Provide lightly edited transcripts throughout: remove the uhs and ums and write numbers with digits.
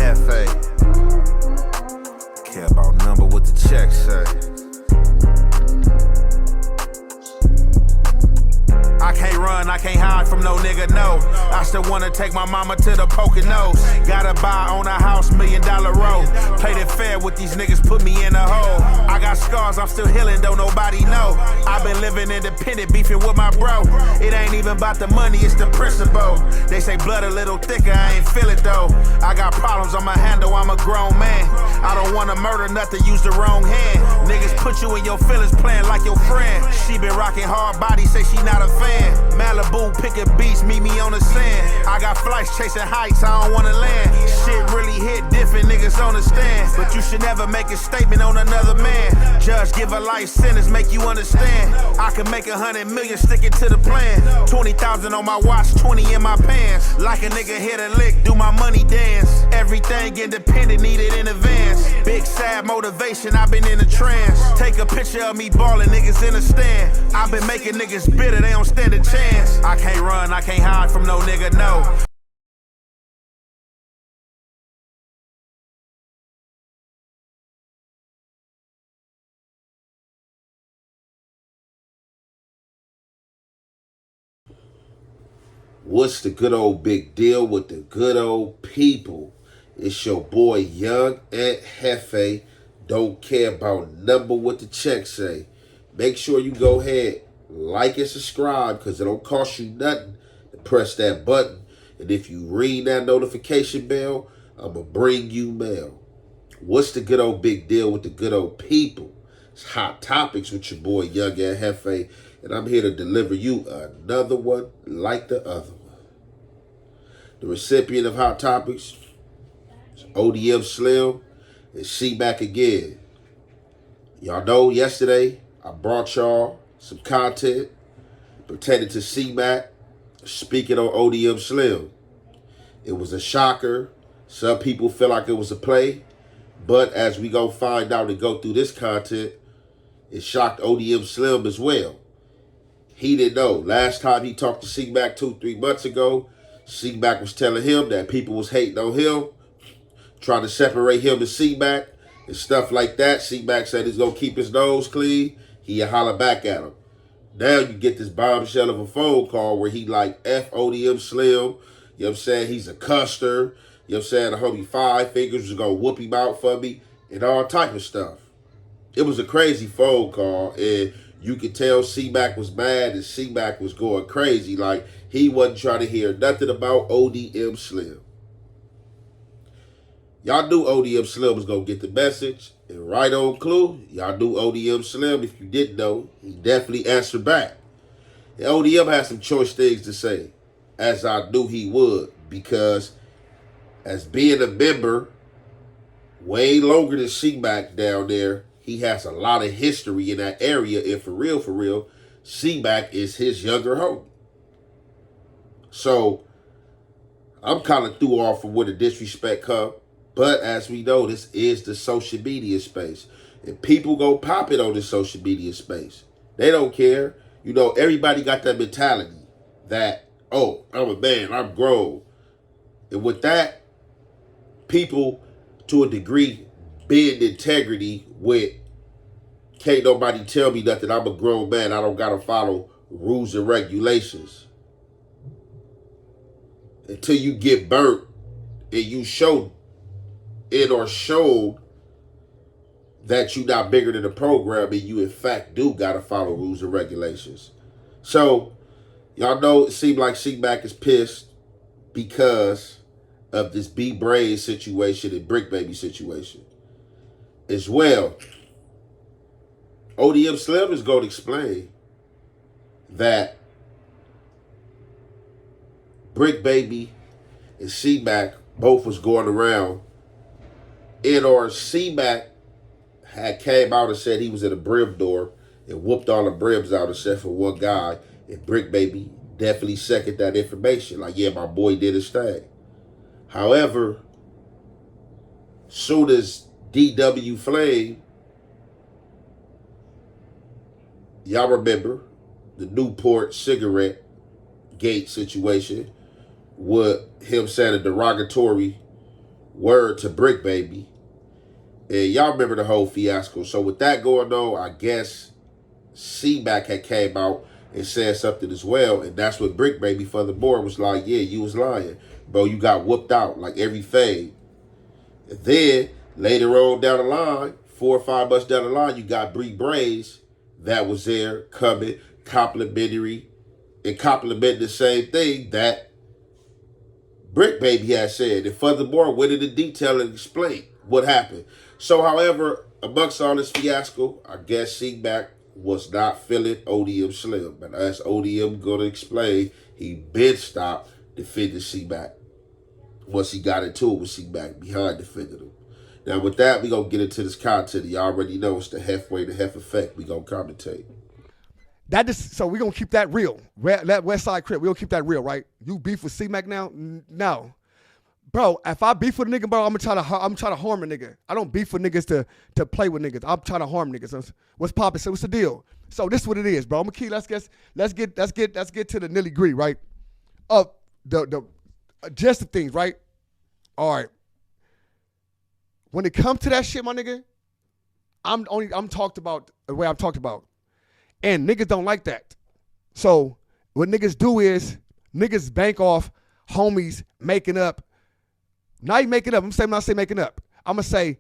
Hefe. Care about number what the check say. I can't run, I can't hide from no nigga, no. I still wanna take my mama to the Poconos. Gotta buy on a house, $1 million row. Played it fair with these niggas, put me in a hole. I got scars, I'm still healing, don't nobody know. I've been living independent, beefing with my bro. It ain't even about the money, it's the principle. They say blood a little thicker, I ain't feel it though. I got problems on my handle, I'm a grown man. I don't wanna murder nothing, use the wrong hand. Niggas put you in your feelings, playing like your friend. She been rocking hard body, say she not a fan. Malibu, picking beats, meet me on the sand. I got flights chasing heights, I don't wanna land. Shit really hit different, niggas understand. But you should never make a statement on another man. Judge give a life sentence, make you understand. I can make 100 million sticking to the plan. 20,000 on my watch, 20 in my pants. Like a nigga hit a lick, do my money dance. Everything independent, needed in advance. Big sad motivation, I've been in a trance. Take a picture of me ballin', niggas in the stand. I've been making niggas bitter, they don't stand a chance. I can't run, I can't hide from no nigga, no. What's the good old big deal with the good old people? It's your boy Young Ant Hefe. Don't care about number what the check say. Make sure you go ahead, like and subscribe, because it don't cost you nothing to press that button. And if you ring that notification bell, I'm going to bring you mail. What's the good old big deal with the good old people? It's Hot Topics with your boy Young Ant Hefe. And I'm here to deliver you another one like the other one. The recipient of Hot Topics is ODM Slim and Cmac again. Y'all know yesterday I brought y'all some content pertaining to Cmac speaking on ODM Slim. It was a shocker. Some people feel like it was a play. But as we go find out and go through this content, it shocked ODM Slim as well. He didn't know. Last time he talked to Cmac 2-3 months ago, Cmac was telling him that people was hating on him, trying to separate him to Cmac and stuff like that. Cmac said he's going to keep his nose clean. He holler back at him. Now you get this bombshell of a phone call where he like F ODM Slim. You know what I'm saying? He's a custer. You know what I'm saying? The homie Five Fingers was going to whoop him out for me and all type of stuff. It was a crazy phone call, and you could tell Cmac was mad and Cmac was going crazy. Like, he wasn't trying to hear nothing about ODM Slim. Y'all knew ODM Slim was going to get the message. And right on clue, y'all knew ODM Slim. If you didn't know, he definitely answered back. And ODM had some choice things to say, as I knew he would. Because as being a member way longer than Cmac down there, he has a lot of history in that area. And for real, Cmac is his younger homie. So, I'm kind of threw off from where the disrespect come. But as we know, this is the social media space. And people go pop it on the social media space. They don't care. You know, everybody got that mentality that, oh, I'm a man, I'm grown. And with that, people, to a degree, bend integrity with, can't nobody tell me nothing. I'm a grown man. I don't got to follow rules and regulations. Until you get burnt and you show it or showed that you not bigger than the program and you in fact do got to follow rules and regulations. So, y'all know it seemed like Cmac is pissed because of this B-Brain situation and Brick Baby situation. As well, ODM Slim is going to explain that Brick Baby and Cmac both was going around, and or Cmac had came out and said he was at a brim door and whooped all the brims out except for one guy, and Brick Baby definitely seconded that information. Like, yeah, my boy did his thing. However, soon as DW Flame, y'all remember the Newport cigarette gate situation with him saying a derogatory word to Brick Baby. And y'all remember the whole fiasco. So with that going on, I guess Cmac had came out and said something as well. And that's what Brick Baby furthermore was like, yeah, you was lying. Bro, you got whooped out like everything. And then later on down the line, 4 or 5 months down the line, you got Bree Braze that was there coming complimentary and complimenting the same thing that Brick Baby had said. And furthermore, went into detail and explained what happened. So, however, amongst all this fiasco, I guess Cmac was not feeling ODM Slim. But as ODM going to explain, he been stopped defending Cmac once he got into it with Cmac behind defending him. Now, with that, we going to get into this content. You already know it's the halfway to half effect. We going to commentate. So we're going to keep that real. That West Side Crip, we're going to keep that real, right? You beef with Cmac now? No. Bro, if I beef with a nigga, bro, I'm trying to harm a nigga. I don't beef with niggas to play with niggas. I'm trying to harm niggas. What's poppin'? So what's the deal? So this is what it is, bro. I'm gonna keep. Let's get to the nitty gritty, right? Of the just the things, right? All right. When it comes to that shit, my nigga, I'm talked about the way I'm talked about, and niggas don't like that. So what niggas do is niggas bank off homies making up. Not even making up. When I say making up, I'm going to say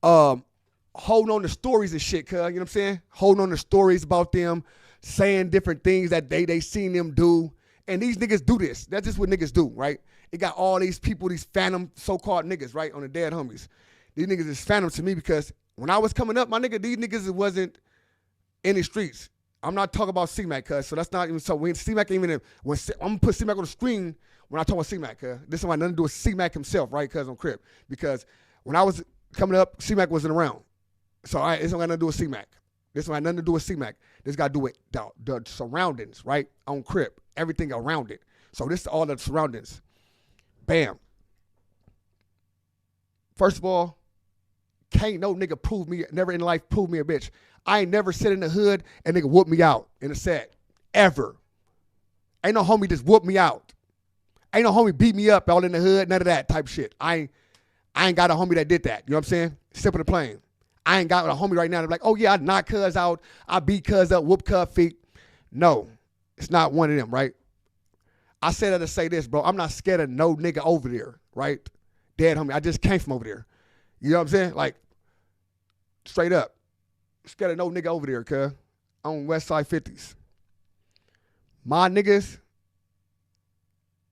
holding on to stories and shit, cuz. You know what I'm saying? Holding on to stories about them, saying different things that they seen them do. And these niggas do this. That's just what niggas do, right? It got all these people, these phantom so-called niggas, right, on the dead homies. These niggas is phantom to me because when I was coming up, my nigga, these niggas wasn't in the streets. I'm not talking about Cmac, cuz. So that's not even so. When Cmac even I'm gonna put Cmac on the screen when I talk about Cmac, cuz. This has nothing to do with Cmac himself, right, cuz, on Crip. Because when I was coming up, Cmac wasn't around. So it's not got nothing to do with Cmac. This one had nothing to do with Cmac. This got to do with the surroundings, right, on Crip. Everything around it. So this is all the surroundings. Bam. First of all, can't no nigga never in life prove me a bitch. I ain't never sit in the hood and nigga whoop me out in a set. Ever. Ain't no homie just whoop me out. Ain't no homie beat me up all in the hood, none of that type shit. I ain't got a homie that did that. You know what I'm saying? Simple and plain. I ain't got a homie right now that's like, oh yeah, I knock cuz out, I beat cuz up, whoop cuz feet. No, it's not one of them, right? I say that to say this, bro. I'm not scared of no nigga over there, right? Dead homie. I just came from over there. You know what I'm saying? Like, straight up. Scared of no nigga over there, cuz. On West Side 50s. My niggas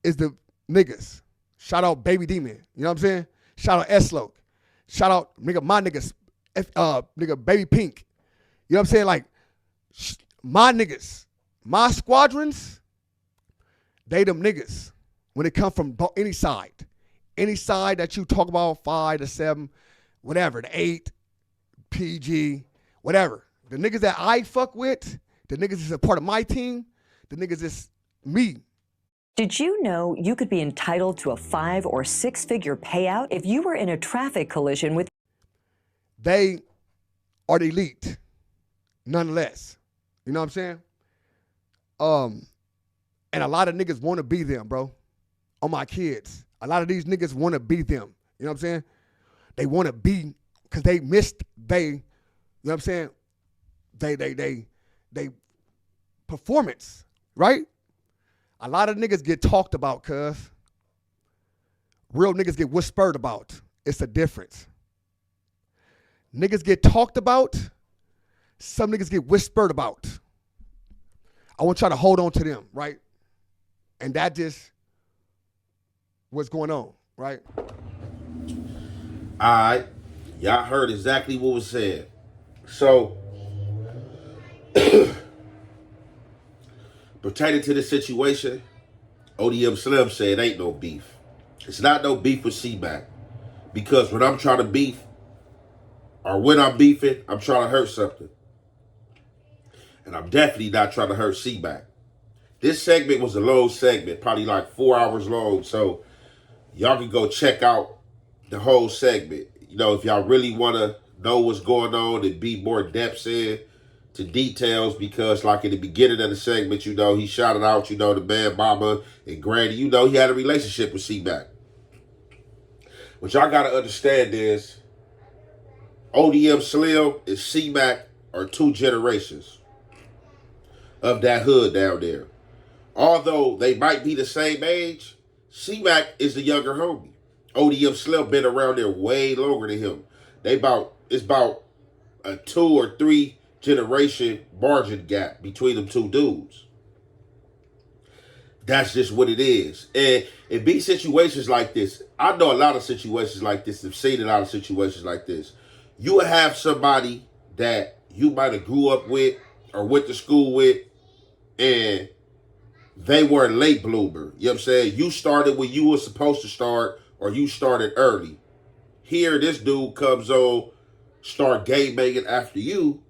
is the niggas. Shout out Baby Demon. You know what I'm saying? Shout out S-Loke. Shout out, nigga, my niggas. Nigga, Baby Pink. You know what I'm saying? Like, my niggas. My squadrons, they them niggas. When it come from any side. Any side that you talk about, 5 to 7, whatever, the 8, PG, whatever. The niggas that I fuck with, the niggas is a part of my team, the niggas is me. Did you know you could be entitled to a 5 or 6 figure payout if you were in a traffic collision with? They are the elite, nonetheless. You know what I'm saying? And a lot of niggas want to be them, bro. On my kids. A lot of these niggas want to be them. You know what I'm saying? They want to be, because they missed you know what I'm saying? They performance, right? A lot of niggas get talked about, cuz. Real niggas get whispered about. It's a difference. Niggas get talked about. Some niggas get whispered about. I want y'all to hold on to them, right? And that just what's going on, right? All right. Y'all heard exactly what was said. So, pertaining to the situation, ODM Slim said ain't no beef. It's not no beef with Cmac. Because when I'm trying to beef, or when I'm beefing, I'm trying to hurt something. And I'm definitely not trying to hurt Cmac. This segment was a long segment, probably like 4 hours long. So y'all can go check out the whole segment. You know, if y'all really want to know what's going on and be more depth in to details, because like in the beginning of the segment, you know, he shouted out, you know, the man, mama, and granny, you know, he had a relationship with Cmac. What y'all gotta understand is ODM Slim and Cmac are 2 generations of that hood down there. Although they might be the same age, Cmac is the younger homie. ODM Slim been around there way longer than him. It's about a 2 or 3 generation margin gap between them 2 dudes. That's just what it is. And it be situations like this. I know a lot of situations like this. I've seen a lot of situations like this. You will have somebody that you might have grew up with or went to school with, and they were a late bloomer. You know what I'm saying? You started when you were supposed to start, or you started early. Here, this dude comes on, start game banging after you,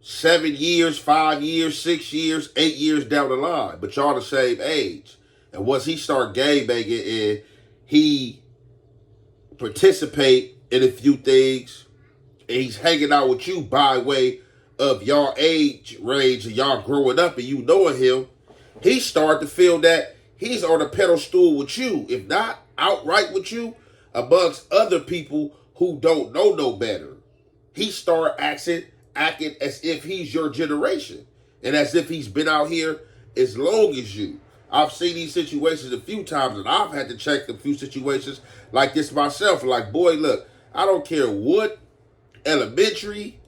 7 years, 5 years, 6 years, 8 years down the line. But y'all the same age. And once he start game banging and he participate in a few things, and he's hanging out with you by way of y'all age range and y'all growing up and you knowing him, he start to feel that he's on a pedestal with you, if not outright with you, amongst other people who don't know no better. He start acting as if he's your generation and as if he's been out here as long as you. I've seen these situations a few times, and I've had to check a few situations like this myself. Like, boy, look, I don't care what elementary,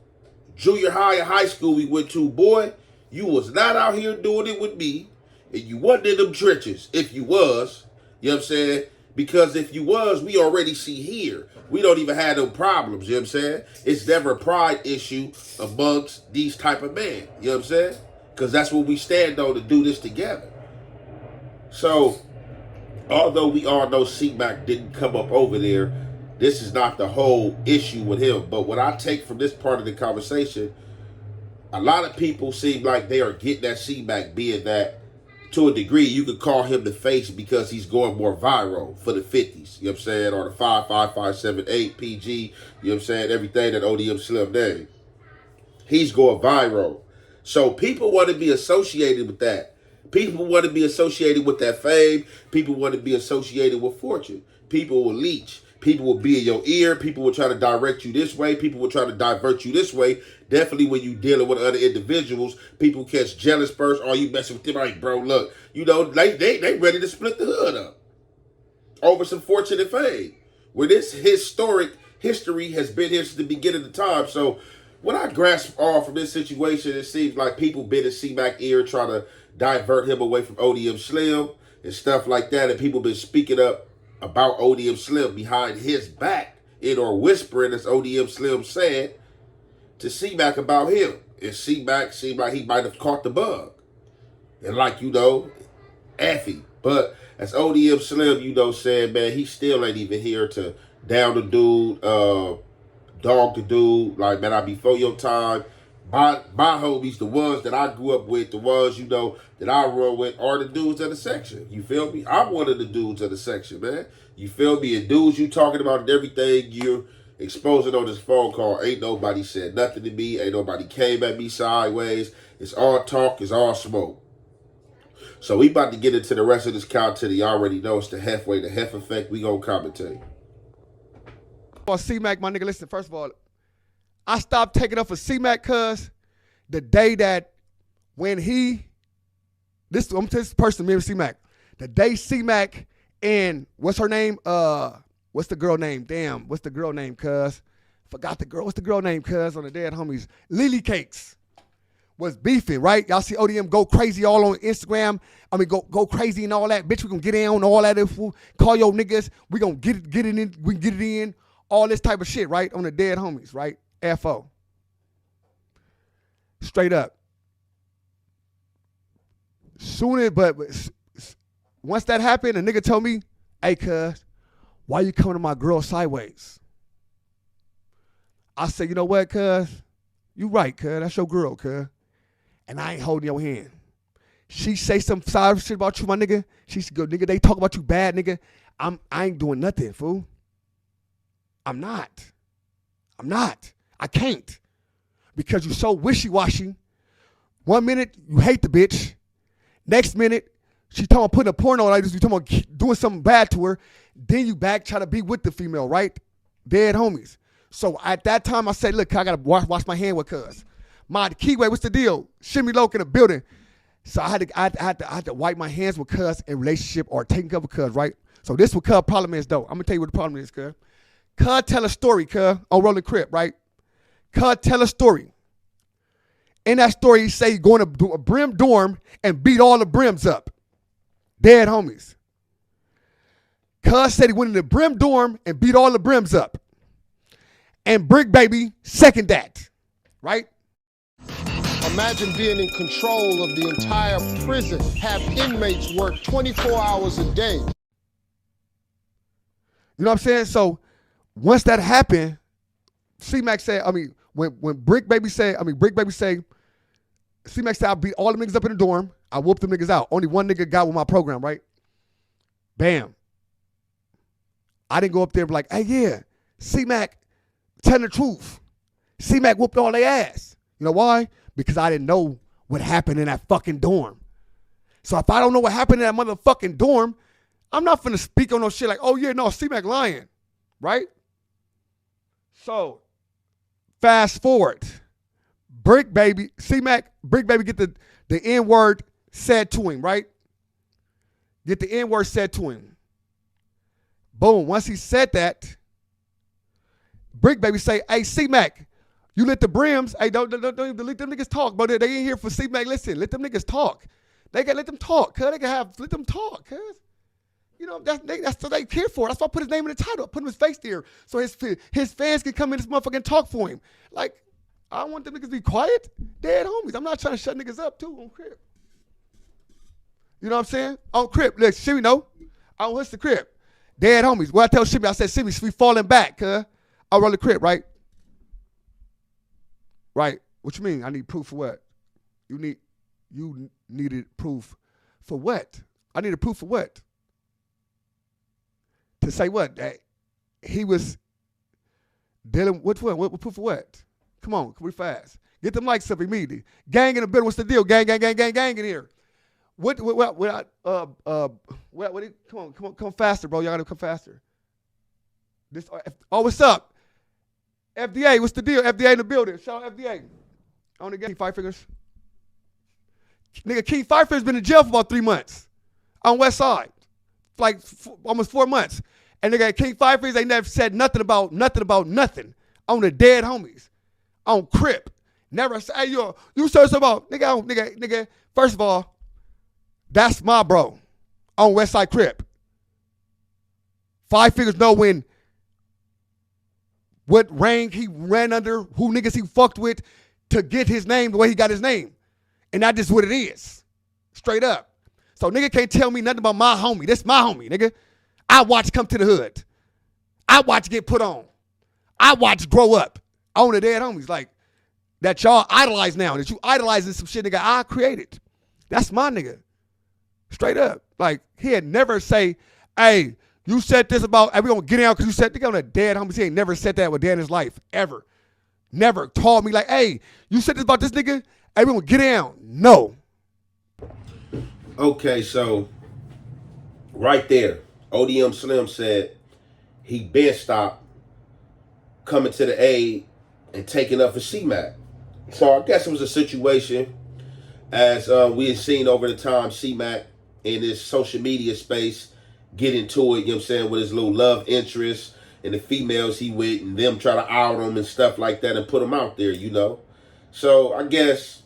junior high, and high school we went to, boy, you was not out here doing it with me, and you wasn't in them trenches. If you was, you know what I'm saying? Because if you was, we already see here. We don't even have no problems, you know what I'm saying? It's never a pride issue amongst these type of men, you know what I'm saying? Because that's what we stand on, to do this together. So, although we all know Cmac didn't come up over there, this is not the whole issue with him. But what I take from this part of the conversation, a lot of people seem like they are getting at Cmac, being that to a degree you could call him the face because he's going more viral for the 50s, you know what I'm saying, or the 55578 PG, you know what I'm saying, everything that ODM Slim named. He's going viral. So people want to be associated with that. People want to be associated with that fame. People want to be associated with fortune. People will leech. People will be in your ear. People will try to direct you this way. People will try to divert you this way. Definitely when you dealing with other individuals, people catch jealous first. Oh, you messing with them? Like, bro, look, you know, they ready to split the hood up over some fortune and fame. Where this historic history has been here since the beginning of the time. So when I grasp all from this situation, it seems like people been in Cmac ear trying to divert him away from ODM Slim and stuff like that. And people been speaking up about ODM Slim behind his back, or whispering, as ODM Slim said, to Cmac about him. And Cmac seemed like he might have caught the bug. And like, you know, Effie. But as ODM Slim, you know, said, man, he still ain't even here to down the dude, dog the dude. Like, man, I before your time. My homies, the ones that I grew up with, the ones, you know, that I run with, are the dudes of the section. You feel me? I'm one of the dudes of the section, man. You feel me? And dudes you talking about and everything you're exposing on this phone call, ain't nobody said nothing to me. Ain't nobody came at me sideways. It's all talk. It's all smoke. So we about to get into the rest of this content. You already know it's the Heffway, the Heff Effect. We gonna commentate. Well, C-Mac, my nigga, listen, first of all, I stopped taking up for C-Mac cuz the day that when I'm telling this person, me and C-Mac, the day C-Mac and what's her name? What's the girl name? Damn, what's the girl name, cuz? Forgot the girl. What's the girl name, cuz, on the Dead Homies? Lily Cakes was beefing, right? Y'all see ODM go crazy all on Instagram. I mean, go crazy and all that. Bitch, we gonna get in on all that info. Call your niggas. We gonna get it in. We can get it in. All this type of shit, right? On the Dead Homies, right? FO. Straight up. But once that happened, a nigga told me, hey, cuz, why you coming to my girl sideways? I said, you know what, cuz? You right, cuz. That's your girl, cuz. And I ain't holding your hand. She say some side shit about you, my nigga. She said, go, nigga, they talk about you bad, nigga. I ain't doing nothing, fool. I'm not. I can't. Because you so wishy-washy. 1 minute, you hate the bitch. Next minute, She talking about putting a porno like this. You talking about doing something bad to her. Then you back try to be with the female, right? Dead homies. So at that time I said, look, I gotta wash my hand with cuz. My keyway, what's the deal? Shimmy Loke in the building. So I had to wipe my hands with cuz in relationship or taking care of cuz, right? So this what cuz problem is though. I'm gonna tell you what the problem is, cuz. Cuz tell a story, cuz, on Rolling Crip, right? Cuz tell a story. In that story, he say he going to do a brim dorm and beat all the brims up. Dead homies. Cuz said he went in the brim dorm and beat all the brims up. And Brick Baby second that, right? Imagine being in control of the entire prison, have inmates work 24 hours a day. You know what I'm saying? So once that happened, Cmac said, when Brick Baby say, Cmac said I beat all the niggas up in the dorm. I whooped them niggas out. Only one nigga got with my program, right? Bam. I didn't go up there and be like, hey, yeah, Cmac, tell the truth. Cmac whooped all their ass. You know why? Because I didn't know what happened in that fucking dorm. So if I don't know what happened in that motherfucking dorm, I'm not finna speak on no shit like, oh yeah, no, Cmac lying, right? So fast forward. Brick Baby get the N-word said to him, right? Get the N-word said to him. Boom, once he said that, Brick Baby say, hey, Cmac, you let the brims, hey, don't even let them niggas talk, but they ain't here for Cmac. Listen, let them niggas talk. They got let them talk, cuz let them talk, cuz. You know, that's what they care for. That's why I put his name in the title. I put his face there so his fans can come in this motherfucker and talk for him. Like, I don't want them niggas to be quiet. Dead homies. I'm not trying to shut niggas up too on Crip. You know what I'm saying? On Crip. Look, Shimmy know. I don't listen to Crip. Dead homies. Well, I tell Shimmy, I said, Shimmy, we falling back, cuz. I'll roll the Crip, right? Right. What you mean? I need proof for what? You needed proof for what? I needed proof for what? To say what? That he was dealing with what proof for what? Come on, we fast. Get them likes up immediately. Gang in the building. What's the deal? Gang in here. Come faster, bro. Y'all gotta come faster. What's up? FDA, what's the deal? FDA in the building. Shout out FDA. On the game, Five Fingers. Nigga, King Five Fingers been in jail for about 3 months on West Side, like almost 4 months. And nigga, King Five Fingers ain't never said nothing about nothing on the dead homies, on Crip. Never say, hey, you said something about nigga. First of all, that's my bro on West Side Crip. Five Fingers know what rank he ran under, who niggas he fucked with to get his name the way he got his name. And that's just what it is. Straight up. So nigga can't tell me nothing about my homie. That's my homie, nigga. I watch come to the hood. I watch get put on. I watch grow up on the dead homies. Like, that y'all idolize now. That you idolizing some shit nigga I created. That's my nigga. Straight up. Like, he had never say, hey, you said this about, hey, we gonna get out because you said, nigga on the dead homies. He ain't never said that with Dan in his life. Ever. Never told me like, hey, you said this about this nigga? Hey, we gonna get down. No. Okay, so right there, ODM Slim said he been stopped coming to the aid and taking up for Cmac. So I guess it was a situation as we had seen over the time Cmac in his social media space get into it, you know what I'm saying, with his little love interest and the females he with and them try to out him and stuff like that and put him out there, you know. So I guess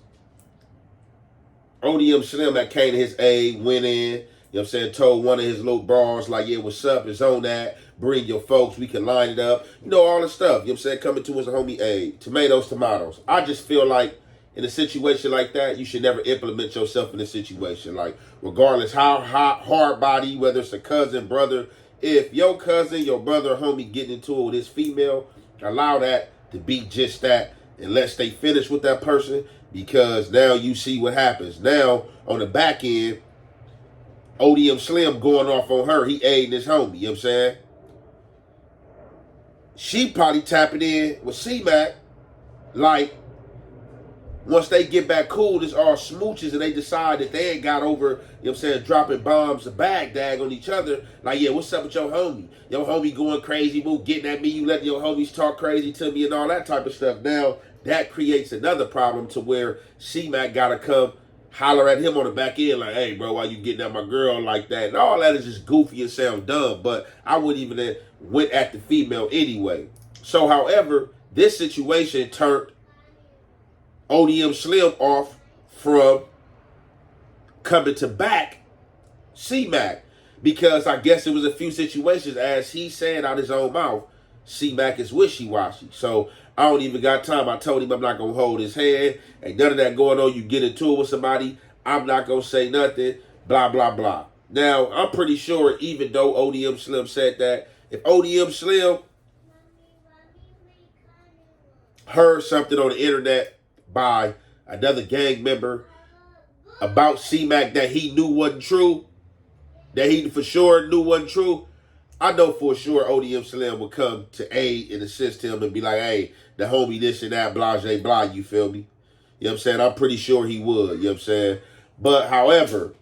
ODM Slim that came to his aid, went in, you know what I'm saying, told one of his little bras, like, yeah, what's up, it's on that, bring your folks, we can line it up, you know, all the stuff, you know what I'm saying, coming to his homie aid, tomatoes. I just feel like in a situation like that, you should never implement yourself in a situation, like, regardless how hard body, whether it's a cousin, brother, if your cousin, your brother, homie getting into it with his female, allow that to be just that, unless they finish with that person, because now you see what happens. Now, on the back end, ODM Slim going off on her. He aiding his homie, you know what I'm saying? She probably tapping in with Cmac like, Once they get back cool, it's all smooches, and they decide that they ain't got over, you know what I'm saying, dropping bombs of Baghdad on each other. Like, yeah, what's up with your homie? Your homie going crazy, boo, getting at me, you letting your homies talk crazy to me and all that type of stuff. Now, that creates another problem to where Cmac got to come holler at him on the back end like, hey, bro, why you getting at my girl like that? And all that is just goofy and sound dumb, but I wouldn't even have went at the female anyway. So, however, this situation turned ODM Slim off from coming to back Cmac, because I guess it was a few situations, as he said out his own mouth, Cmac is wishy-washy. So I don't even got time. I told him I'm not going to hold his hand. Ain't none of that going on. You get into it with somebody, I'm not going to say nothing, blah, blah, blah. Now, I'm pretty sure even though ODM Slim said that, if ODM Slim heard something on the internet by another gang member about Cmac that he knew wasn't true, that he for sure knew wasn't true, I know for sure ODM Slim would come to aid and assist him and be like, hey, the homie this and that, blah, blah, blah, you feel me? You know what I'm saying? I'm pretty sure he would, you know what I'm saying? But, however,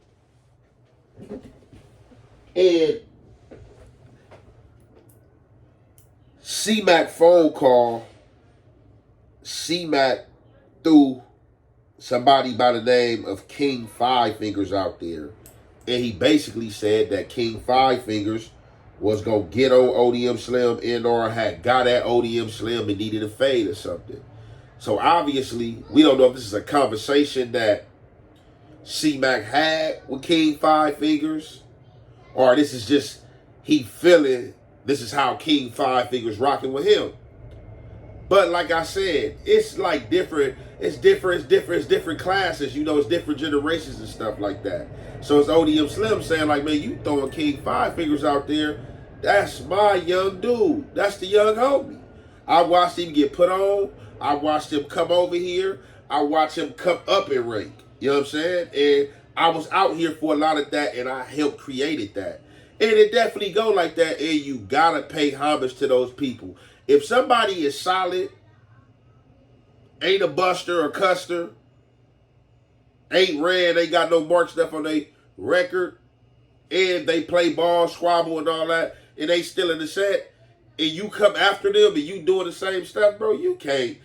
and Cmac phone call, Cmac threw somebody by the name of King Five Fingers out there. And he basically said that King Five Fingers was going to get on ODM Slim and or had got at ODM Slim and needed a fade or something. So obviously, we don't know if this is a conversation that Cmac had with King Five Fingers, or this is just he feeling this is how King Five Fingers rocking with him. But like I said, it's like different. It's different classes. You know, it's different generations and stuff like that. So it's ODM Slim saying like, man, you throwing King Five Fingers out there. That's my young dude. That's the young homie. I watched him get put on. I watched him come over here. I watched him come up in rank. You know what I'm saying? And I was out here for a lot of that, and I helped created that. And it definitely go like that, and you gotta pay homage to those people. If somebody is solid, ain't a buster or custer, ain't ran, ain't got no mark stuff on their record, and they play ball, squabble, and all that, and they still in the set, and you come after them and you doing the same stuff, bro, you can't,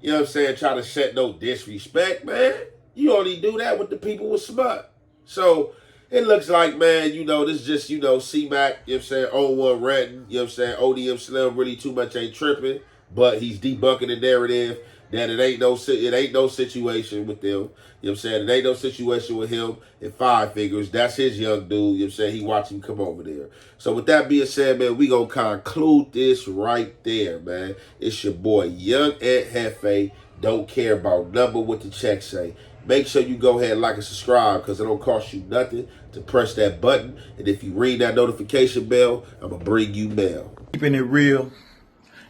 you know what I'm saying, try to set no disrespect, man. You only do that with the people with smut. So it looks like, man, you know, this is just, you know, Cmac, you know what I'm saying, on one ranting, you know what I'm saying, ODM Slim really too much ain't tripping, but he's debunking the narrative that it ain't no situation with them, you know what I'm saying, it ain't no situation with him and Five Fingers. That's his young dude, you know what I'm saying, he watched him come over there. So with that being said, man, we gonna conclude this right there, man. It's your boy, Young Ant Hefe. Don't care about number what the check say. Make sure you go ahead and like and subscribe, because it don't cost you nothing to press that button. And if you ring that notification bell, I'm going to bring you mail. Keeping it real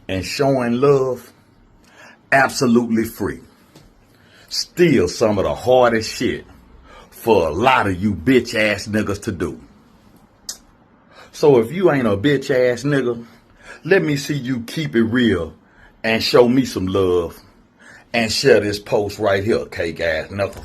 and showing love, absolutely free. Still some of the hardest shit for a lot of you bitch ass niggas to do. So if you ain't a bitch ass nigga, let me see you keep it real and show me some love. And share this post right here, cake ass knuckle.